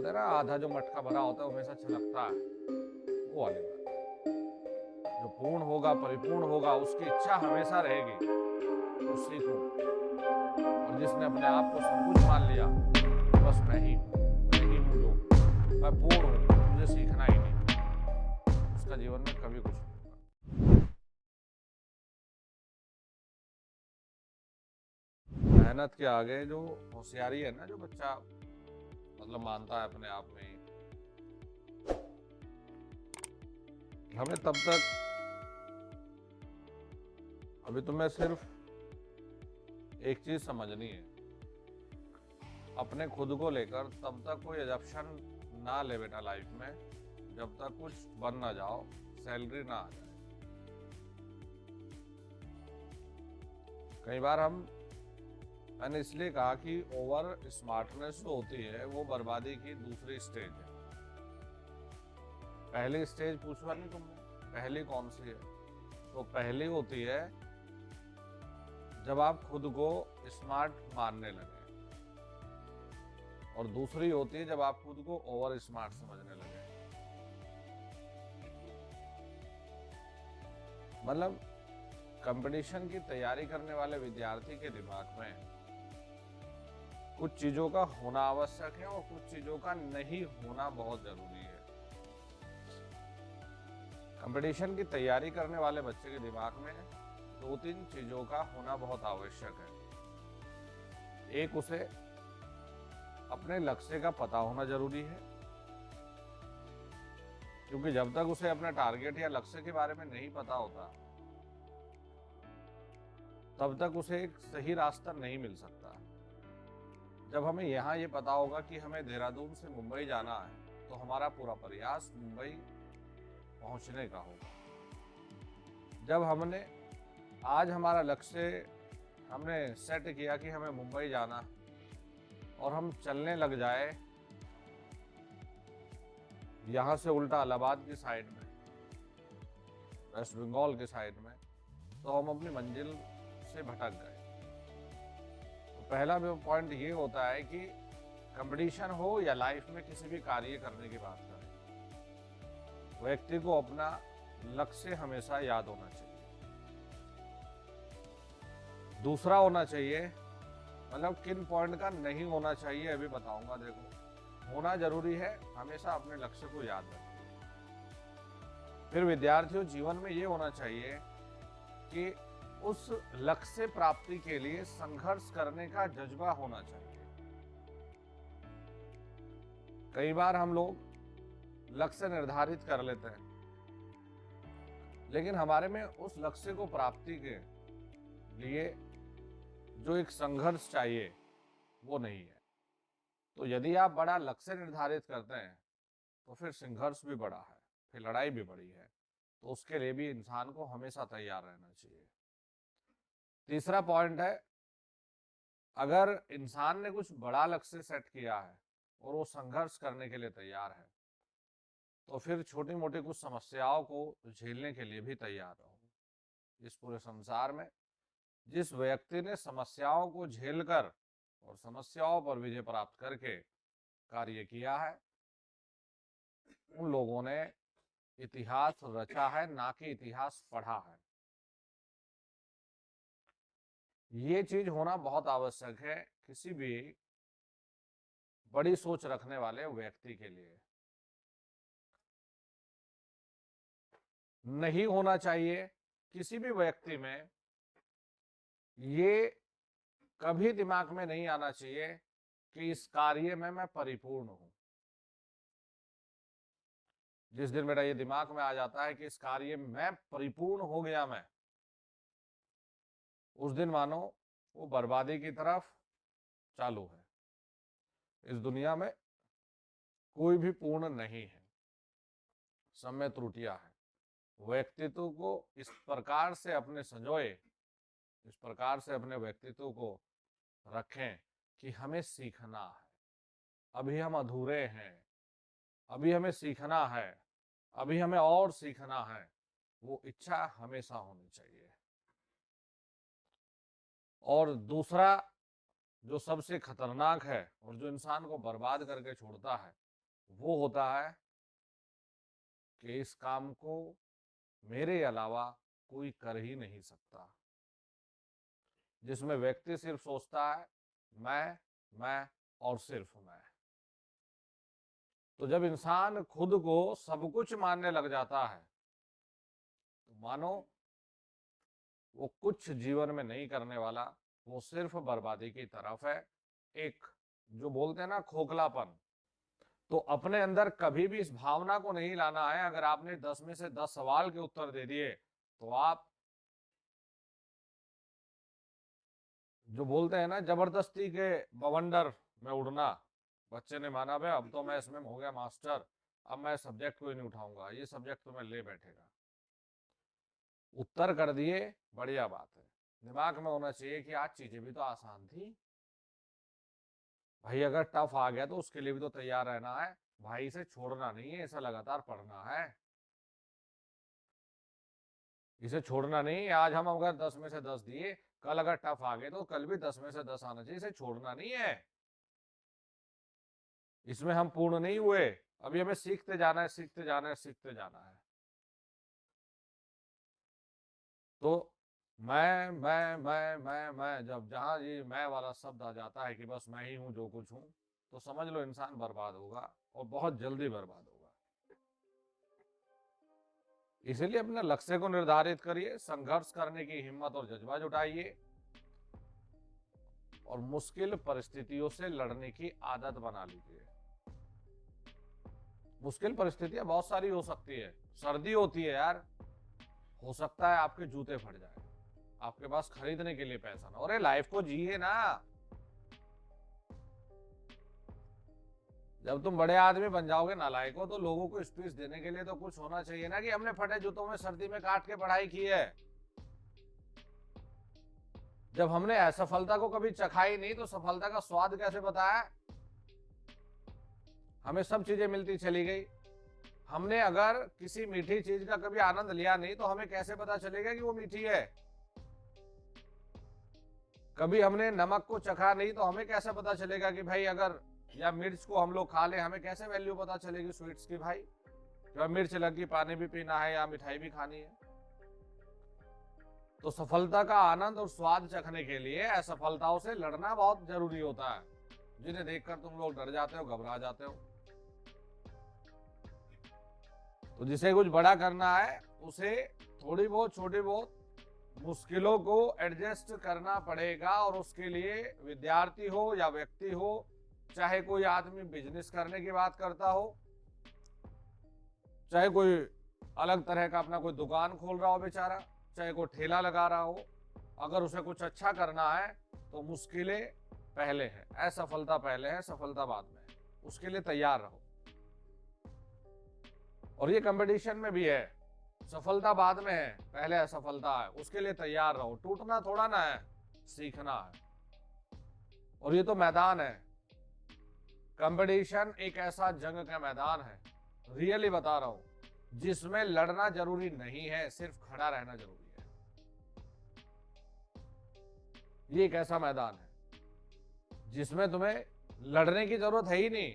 बोलते हैं ना, आधा जो मटका भरा होता है वो हमेशा छलकता है, वो वाली बात। जो पूर्ण होगा, परिपूर्ण होगा, उसकी इच्छा हमेशा रहेगी तो सीखूं। और जिसने अपने आप को सब कुछ मान लिया कि बस मैं ही हूँ, जो मैं पूर्ण हूँ, मुझे सीखना ही नहीं, उसका जीवन में कभी कुछ नहीं होगा। मेहनत के आगे जो होशियारी है ना, जो बच्चा मतलब मानता है अपने आप में ही, हमें तब तक, अभी तुम्हें सिर्फ एक चीज समझनी है, अपने खुद को लेकर तब तक कोई एजप्शन ना ले बेटा लाइफ में, जब तक कुछ बन ना जाओ, सैलरी ना आ जाए। कई बार मैंने इसलिए कहा कि ओवर स्मार्टनेस जो होती है वो बर्बादी की दूसरी स्टेज है। पहली स्टेज पूछा नहीं तुमने, पहली कौन सी है? तो पहली होती है जब आप खुद को स्मार्ट मानने लगे, और दूसरी होती है जब आप खुद को ओवर स्मार्ट समझने लगे। मतलब कंपटीशन की तैयारी करने वाले विद्यार्थी के दिमाग में कुछ चीजों का होना आवश्यक है और कुछ चीजों का नहीं होना बहुत जरूरी है। कंपटीशन की तैयारी करने वाले बच्चे के दिमाग में 2-3 चीजों का होना बहुत आवश्यक है। एक, उसे अपने लक्ष्य का पता होना जरूरी है, क्योंकि जब तक उसे अपने टारगेट या लक्ष्य के बारे में नहीं पता होता, तब तक उसे एक सही रास्ता नहीं मिल सकता। जब हमें यहाँ ये पता होगा कि हमें देहरादून से मुंबई जाना है, तो हमारा पूरा प्रयास मुंबई पहुंचने का होगा। जब आज हमारा लक्ष्य हमने सेट किया कि हमें मुंबई जाना, और हम चलने लग जाए यहाँ से उल्टा इलाहाबाद की साइड में, वेस्ट बंगाल की साइड में, तो हम अपनी मंजिल से भटक गए। तो पहला पॉइंट ये होता है कि कंपटीशन हो या लाइफ में किसी भी कार्य करने की बात करें, व्यक्ति को अपना लक्ष्य हमेशा याद होना चाहिए। दूसरा होना चाहिए, मतलब किन पॉइंट का नहीं होना चाहिए अभी बताऊंगा। देखो, होना जरूरी है, हमेशा अपने लक्ष्य को याद रखें। फिर विद्यार्थियों, जीवन में ये होना चाहिए कि उस लक्ष्य प्राप्ति के लिए संघर्ष करने का जज्बा होना चाहिए। कई बार हम लोग लक्ष्य निर्धारित कर लेते हैं, लेकिन हमारे में उस लक्ष्य को प्राप्ति के लिए जो एक संघर्ष चाहिए वो नहीं है। तो यदि आप बड़ा लक्ष्य निर्धारित करते हैं, तो फिर संघर्ष भी बड़ा है, फिर लड़ाई भी बड़ी है, तो उसके लिए भी इंसान को हमेशा तैयार रहना चाहिए। तीसरा पॉइंट है, अगर इंसान ने कुछ बड़ा लक्ष्य सेट किया है और वो संघर्ष करने के लिए तैयार है, तो फिर छोटी मोटी कुछ समस्याओं को झेलने के लिए भी तैयार रहो। इस पूरे संसार में जिस व्यक्ति ने समस्याओं को झेलकर और समस्याओं पर विजय प्राप्त करके कार्य किया है, उन लोगों ने इतिहास रचा है, ना कि इतिहास पढ़ा है। ये चीज होना बहुत आवश्यक है किसी भी बड़ी सोच रखने वाले व्यक्ति के लिए। नहीं होना चाहिए किसी भी व्यक्ति में, ये कभी दिमाग में नहीं आना चाहिए कि इस कार्य में मैं परिपूर्ण हूं। जिस दिन मेरा ये दिमाग में आ जाता है कि इस कार्य में मैं परिपूर्ण हो गया, मैं उस दिन मानो वो बर्बादी की तरफ चालू है। इस दुनिया में कोई भी पूर्ण नहीं है, सब में त्रुटियां हैं। व्यक्तित्व को इस प्रकार से अपने संजोए, इस प्रकार से अपने व्यक्तित्व को रखें कि हमें सीखना है, अभी हम अधूरे हैं, अभी हमें सीखना है, अभी हमें और सीखना है। वो इच्छा हमेशा होनी चाहिए। और दूसरा जो सबसे खतरनाक है और जो इंसान को बर्बाद करके छोड़ता है, वो होता है कि इस काम को मेरे अलावा कोई कर ही नहीं सकता, जिसमें व्यक्ति सिर्फ सोचता है मैं और सिर्फ मैं। तो जब इंसान खुद को सब कुछ मानने लग जाता है तो मानो वो कुछ जीवन में नहीं करने वाला, वो सिर्फ बर्बादी की तरफ है। एक जो बोलते हैं ना खोखलापन, तो अपने अंदर कभी भी इस भावना को नहीं लाना है। अगर आपने 10 में से 10 सवाल के उत्तर दे दिए तो आप जो बोलते हैं ना जबरदस्ती के बवंडर में उड़ना, बच्चे ने माना भाई अब तो मैं इसमें हो गया मास्टर, अब मैं सब्जेक्ट को ही नहीं उठाऊंगा, ये सब्जेक्ट तो मैं ले बैठेगा। उत्तर कर दिए, बढ़िया बात है। दिमाग में होना चाहिए कि आज चीजें भी तो आसान थी भाई, अगर टफ आ गया तो उसके लिए भी तो तैयार रहना है भाई, इसे छोड़ना नहीं है, इसे लगातार पढ़ना है, इसे छोड़ना नहीं। आज हम अगर 10 में से 10 दिए, कल अगर टफ आ गए तो कल भी 10 में से 10 आना चाहिए, इसे छोड़ना नहीं है। इसमें हम पूर्ण नहीं हुए, अभी हमें सीखते जाना है, सीखते जाना है, सीखते जाना है। तो मैं जब जहां ये मैं वाला शब्द आ जाता है कि बस मैं ही हूं जो कुछ हूं, तो समझ लो इंसान बर्बाद होगा और बहुत जल्दी बर्बाद होगा। इसीलिए अपने लक्ष्य को निर्धारित करिए, संघर्ष करने की हिम्मत और जज्बा जुटाइए और मुश्किल परिस्थितियों से लड़ने की आदत बना लीजिए। मुश्किल परिस्थितियां बहुत सारी हो सकती है, सर्दी होती है यार, हो सकता है आपके जूते फट जाए, आपके पास खरीदने के लिए पैसा ना, अरे लाइफ को जिए ना। जब तुम बड़े आदमी बन जाओगे नालायकों, तो लोगों को स्पीच देने के लिए तो कुछ होना चाहिए ना, कि हमने फटे जूतों में सर्दी में काट के पढ़ाई की है। जब हमने असफलता को कभी चखाई नहीं तो सफलता का स्वाद कैसे बताया। हमें सब चीजें मिलती चली गई, हमने अगर किसी मीठी चीज का कभी आनंद लिया नहीं तो हमें कैसे पता चलेगा कि वो मीठी है। कभी हमने नमक को चखा नहीं तो हमें कैसे पता चलेगा कि भाई अगर, या मिर्च को हम लोग खा ले, हमें कैसे वैल्यू पता चलेगी स्वीट्स की भाई, जब मिर्च लगी पानी भी पीना है या मिठाई भी खानी है। तो सफलता का आनंद और स्वाद चखने के लिए असफलताओं से लड़ना बहुत जरूरी होता है, जिन्हें देखकर तुम लोग डर जाते हो, घबरा जाते हो। तो जिसे कुछ बड़ा करना है उसे थोड़ी बहुत छोटी बहुत मुश्किलों को एडजस्ट करना पड़ेगा, और उसके लिए विद्यार्थी हो या व्यक्ति हो, चाहे कोई आदमी बिजनेस करने की बात करता हो, चाहे कोई अलग तरह का अपना कोई दुकान खोल रहा हो बेचारा, चाहे कोई ठेला लगा रहा हो, अगर उसे कुछ अच्छा करना है तो मुश्किलें पहले है, असफलता पहले है, सफलता बाद में है, उसके लिए तैयार रहो। और ये कंपटीशन में भी है, सफलता बाद में है, पहले असफलता है, उसके लिए तैयार रहो। टूटना थोड़ा ना है, सीखना है। और ये तो मैदान है, कंपटीशन एक ऐसा जंग का मैदान है, रियली बता रहा हूं, जिसमें लड़ना जरूरी नहीं है, सिर्फ खड़ा रहना जरूरी है। ये एक ऐसा मैदान है जिसमें तुम्हें लड़ने की जरूरत है ही नहीं,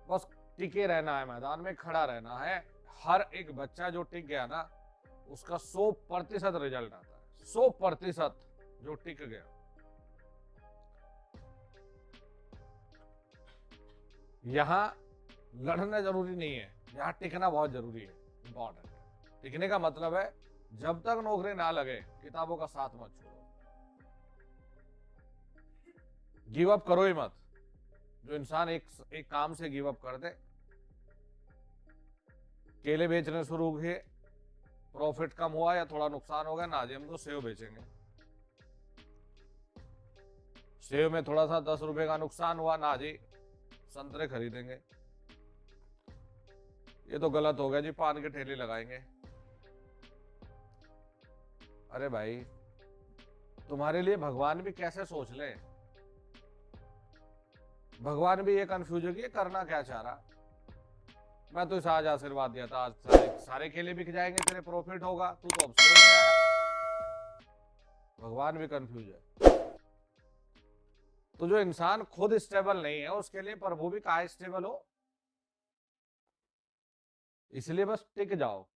बस टिके रहना है, मैदान में खड़ा रहना है। हर एक बच्चा जो टिक गया ना, उसका 100% रिजल्ट आता है, 100% जो टिक गया। यहां लड़ना जरूरी नहीं है, यहां टिकना बहुत जरूरी है, इंपॉर्टेंट है। टिकने का मतलब है जब तक नौकरी ना लगे किताबों का साथ मत छोड़ो, गिव अप करो ही मत। जो इंसान एक काम से गिव अप कर दे, केले बेचने शुरू किए, प्रॉफिट कम हुआ या थोड़ा नुकसान हो गया, ना जी हम तो सेव बेचेंगे, सेव में थोड़ा सा 10 रुपए का नुकसान हुआ, ना जी संतरे खरीदेंगे, ये तो गलत हो गया जी पान के ठेले लगाएंगे। अरे भाई तुम्हारे लिए भगवान भी कैसे सोच ले, भगवान भी ये कंफ्यूज है कि ये करना क्या चाह रहा। मैं तो इस आज आशीर्वाद दिया था, आज सारे केले बिक जाएंगे, तेरे प्रॉफिट होगा, तू तो अब समझ नहीं आया। भगवान भी कंफ्यूज है। तो जो इंसान खुद स्टेबल नहीं है उसके लिए प्रभु भी कहाँ स्टेबल हो। इसलिए बस टिक जाओ।